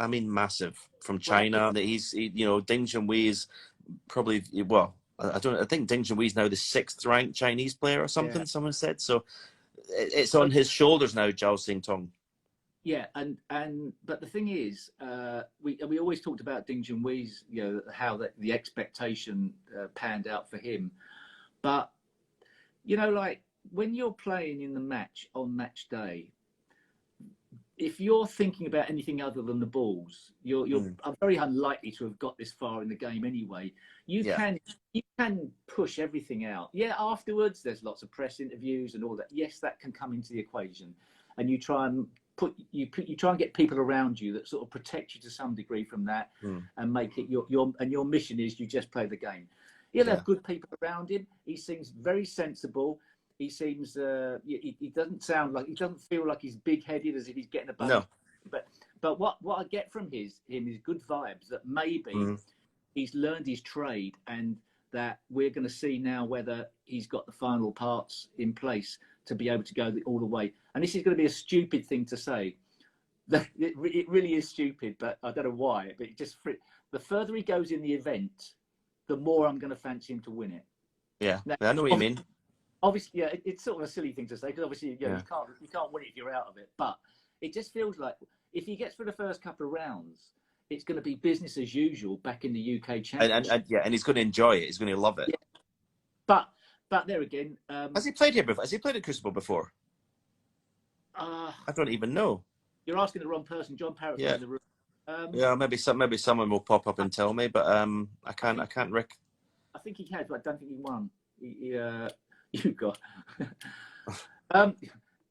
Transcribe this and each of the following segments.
I mean, massive from China. Ding Junhui is probably, well, I think Ding Junhui is now the 6th ranked Chinese player or something. Someone said so. It's on his shoulders now, Zhao Xingtong. Yeah, but the thing is, we always talked about Ding Junhui's, how the expectation panned out for him, but like when you're playing in the match on match day, if you're thinking about anything other than the balls, you're very unlikely to have got this far in the game anyway. You can push everything out. Yeah, afterwards there's lots of press interviews and all that. Yes, that can come into the equation, and you try and get people around you that sort of protect you to some degree from that, and make it your mission is you just play the game. He'll have good people around him. He seems very sensible. He seems he doesn't feel like he's big-headed as if he's getting a bonus. No. But what I get from him is good vibes that maybe he's learned his trade, and that we're going to see now whether he's got the final parts in place to be able to go all the way. And this is going to be a stupid thing to say. It really is stupid, but I don't know why. But the further he goes in the event, the more I'm going to fancy him to win it. Yeah, now, I know what you mean. Obviously, yeah, it's sort of a silly thing to say because obviously, you can't win it if you're out of it. But it just feels like if he gets through the first couple of rounds, it's going to be business as usual back in the UK Championship. And he's going to enjoy it. He's going to love it. Yeah. But there again, has he played here before? Has he played at Crucible before? I don't even know. You're asking the wrong person. John Parrott's in the room. Maybe someone will pop up and tell me, but I can't. I think he has, but I don't think he won. You got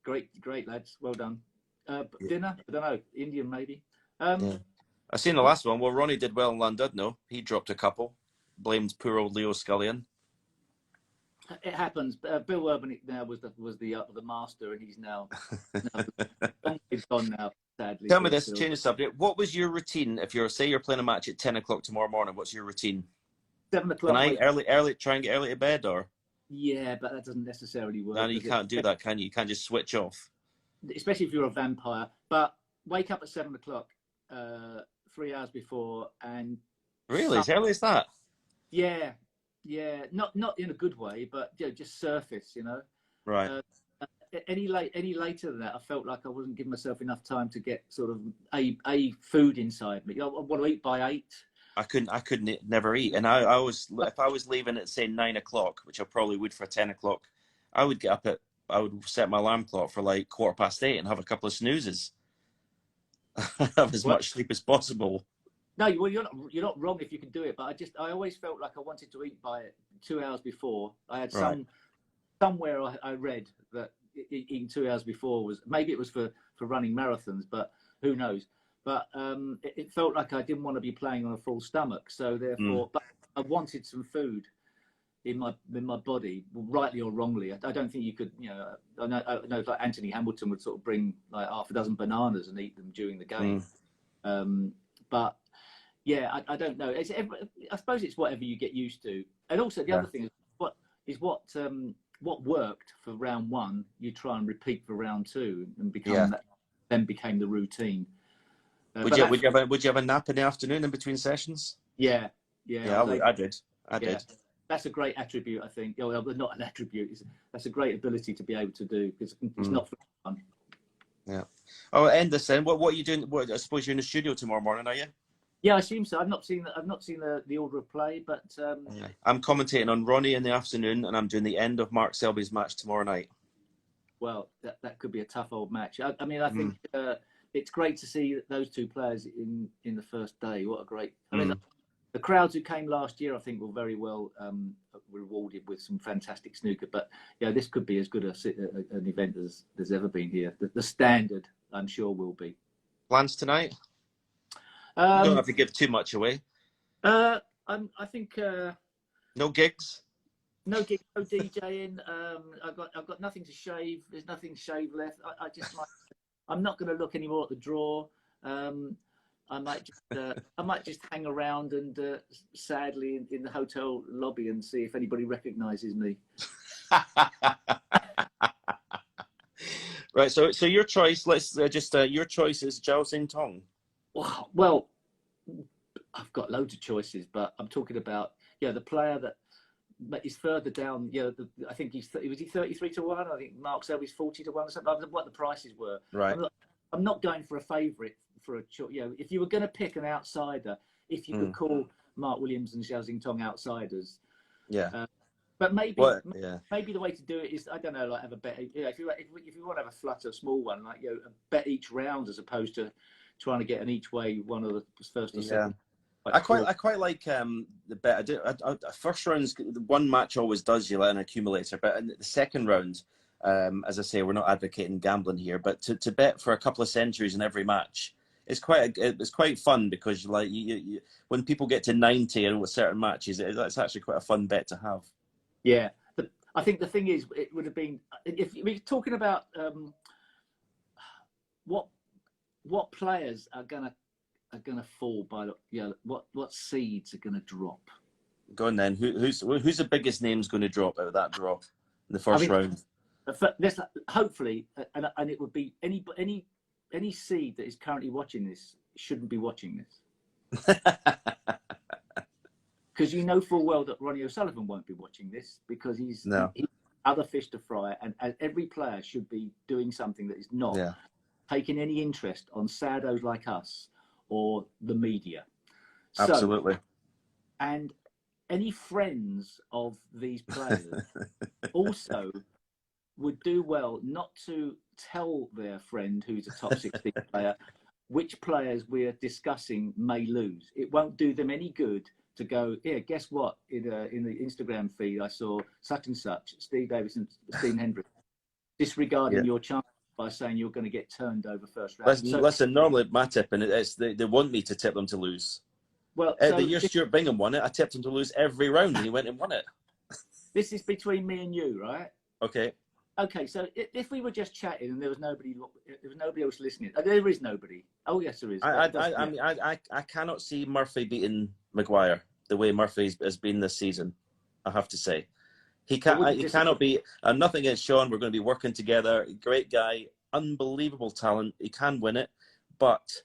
great lads, well done. Dinner, I don't know, Indian maybe. I've seen the last one. Well, Ronnie did well in Llandudno. He dropped a couple, blamed poor old Leo Scullion. It happens. Bill Urban now was the master, and he's now he's gone now. Sadly. Tell me this, change the subject. What was your routine if you're playing a match at 10 o'clock tomorrow morning? What's your routine? 7 o'clock. Tonight, early, try and get early to bed, or? Yeah, but that doesn't necessarily work. No, you can't do that, can you? You can't just switch off. Especially if you're a vampire. But wake up at 7 o'clock, 3 hours before, and really, as early as that? Yeah, not in a good way, but just surface, Right. Any later than that, I felt like I wasn't giving myself enough time to get sort of a food inside me. I want to eat by 8. I couldn't never eat, and I was, if I was leaving at say 9 o'clock, which I probably would for 10 o'clock, I would set my alarm clock for like 8:15 and have a couple of snoozes, have as much sleep as possible. No, well, you're not wrong if you can do it, but I always felt like I wanted to eat by 2 hours before. I had somewhere I read that eating 2 hours before maybe it was for running marathons, but who knows. But it felt like I didn't want to be playing on a full stomach, so therefore, but I wanted some food in my body, rightly or wrongly. I don't think you could, I know like Anthony Hamilton would sort of bring like half a dozen bananas and eat them during the game. But yeah, I don't know. I suppose it's whatever you get used to. And also the other thing is what worked for round 1, you try and repeat for round 2 and became the routine. Would you have a nap in the afternoon in between sessions? Yeah. I did. That's a great attribute, I think. Well, not an attribute. That's a great ability to be able to do because it's not fun. Yeah. Oh, end this then. What are you doing? I suppose you're in the studio tomorrow morning, are you? Yeah, I assume so. I've not seen the order of play, but I'm commentating on Ronnie in the afternoon, and I'm doing the end of Mark Selby's match tomorrow night. Well, that could be a tough old match. I mean, I think it's great to see those two players in the first day. What a great! I mean, the crowds who came last year, I think, were very well rewarded with some fantastic snooker. But this could be as good an event as there's ever been here. The standard, I'm sure, will be. Plans tonight? You don't have to give too much away. I think no gigs. No gigs, no DJing. I've got nothing to shave. There's nothing to shave left. I'm not going to look anymore at the draw. I might just hang around and sadly in the hotel lobby and see if anybody recognises me. Right. So your choice. Let's your choice is Zhao Xingtong. Well, I've got loads of choices, but I'm talking about the player that is further down. I think was he 33-1. I think Mark Selby's 40-1 or something. I don't know what the prices were. Right. I'm not going for a favourite for a if you were going to pick an outsider, if you could call Mark Williams and Xiao Tong outsiders, Yeah. but maybe Yeah. maybe the way to do it is, I don't know, like have a bet. If you want to have a flutter, small one, like bet each round as opposed to trying to get an each way one of the first or second. I quite like the bet. First round's one match always does you let an accumulator, but in the second round, as I say, we're not advocating gambling here, but to bet for a couple of centuries in every match, it's quite fun because you when people get to 90 and with certain matches, it's actually quite a fun bet to have. Yeah, I think the thing is, it would have been if we're talking about what players are gonna fall by what seeds are gonna drop. Go on then. Who's the biggest name's going to drop out of that draw in the first round? Hopefully, and it would be any seed that is currently watching this shouldn't be watching this. Because you know full well that Ronnie O'Sullivan won't be watching this because he's other fish to fry, and every player should be doing something that is not taking any interest on saddos like us or the media. Absolutely. And any friends of these players also would do well not to tell their friend who's a top 16 player which players we're discussing may lose. It won't do them any good to go, guess what? In the Instagram feed, I saw such and such, Steve Davison, Steve Hendry, disregarding your chance by saying you're going to get turned over first round. Listen, normally my tip, and they want me to tip them to lose. Well, the year Stuart Bingham won it, I tipped him to lose every round, and he went and won it. This is between me and you, right? Okay. Okay, so if we were just chatting and there was nobody else listening, there is nobody. Oh yes, there is. I cannot see Murphy beating Maguire the way Murphy has been this season. I have to say, he cannot be. Nothing against Sean. We're going to be working together. Great guy, unbelievable talent. He can win it, but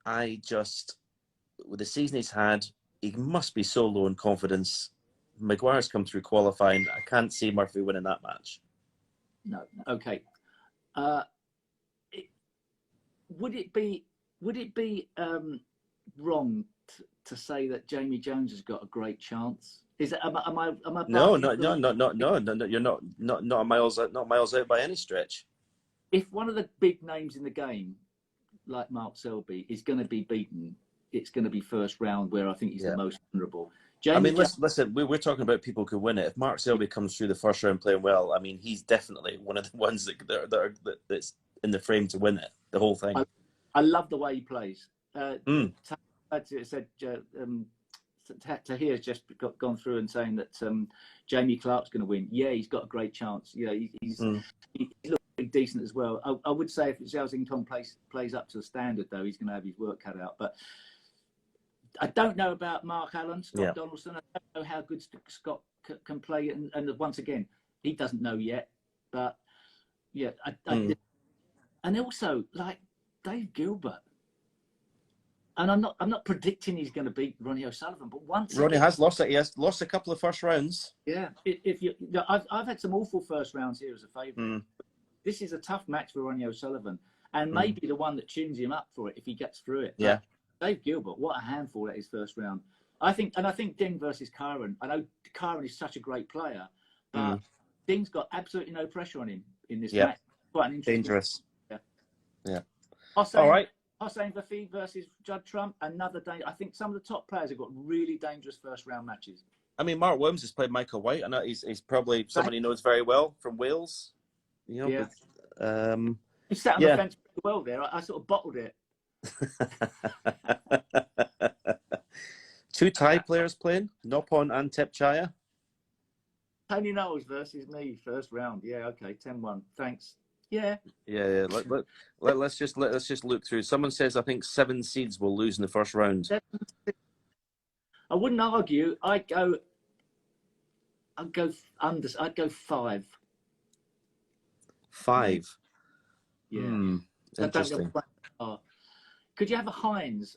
with the season he's had, he must be so low in confidence. Maguire's come through qualifying. I can't see Murphy winning that match. No. Okay. Would it be wrong to say that Jamie Jones has got a great chance? Is it? Am I? No. You're not miles out by any stretch. If one of the big names in the game, like Mark Selby, is going to be beaten, it's going to be first round, where I think he's the most vulnerable. Listen, we're talking about people who win it. If Mark Selby comes through the first round playing well, I mean, he's definitely one of the ones that's in the frame to win it, the whole thing. I love the way he plays. Tahir's just gone through and saying that Jamie Clark's going to win. Yeah, he's got a great chance. He's looking decent as well. I would say if Xiao Tong plays up to the standard, though, he's going to have his work cut out. But I don't know about Mark Allen, Scott Donaldson. I don't know how good Scott can play. And once again, he doesn't know yet. But and also like Dave Gilbert. And I'm not predicting he's going to beat Ronnie O'Sullivan, but Ronnie has lost it. He has lost a couple of first rounds. Yeah, I've had some awful first rounds here as a favourite. This is a tough match for Ronnie O'Sullivan, and maybe the one that tunes him up for it if he gets through it. Yeah. Dave Gilbert, what a handful at his first round. I think Ding versus Kyron. I know Kyron is such a great player, but Ding's got absolutely no pressure on him in this match. Quite an interesting. Dangerous. Yeah. All right. Hossein Vafid versus Judd Trump, another day. I think some of the top players have got really dangerous first round matches. I mean, Mark Williams has played Michael White. I know he's probably somebody he knows very well from Wales. Yeah. But, he sat on the fence pretty well there. I sort of bottled it. 2 Thai players playing, Nopon and Tepchaya. Tony Knowles versus me, first round. Yeah, okay, 10-1. Thanks. Yeah. Let's just look through. Someone says I think 7 seeds will lose in the first round. I wouldn't argue. I'd go under. I'd go 5. 5. Yeah. Interesting. Could you have a Heinz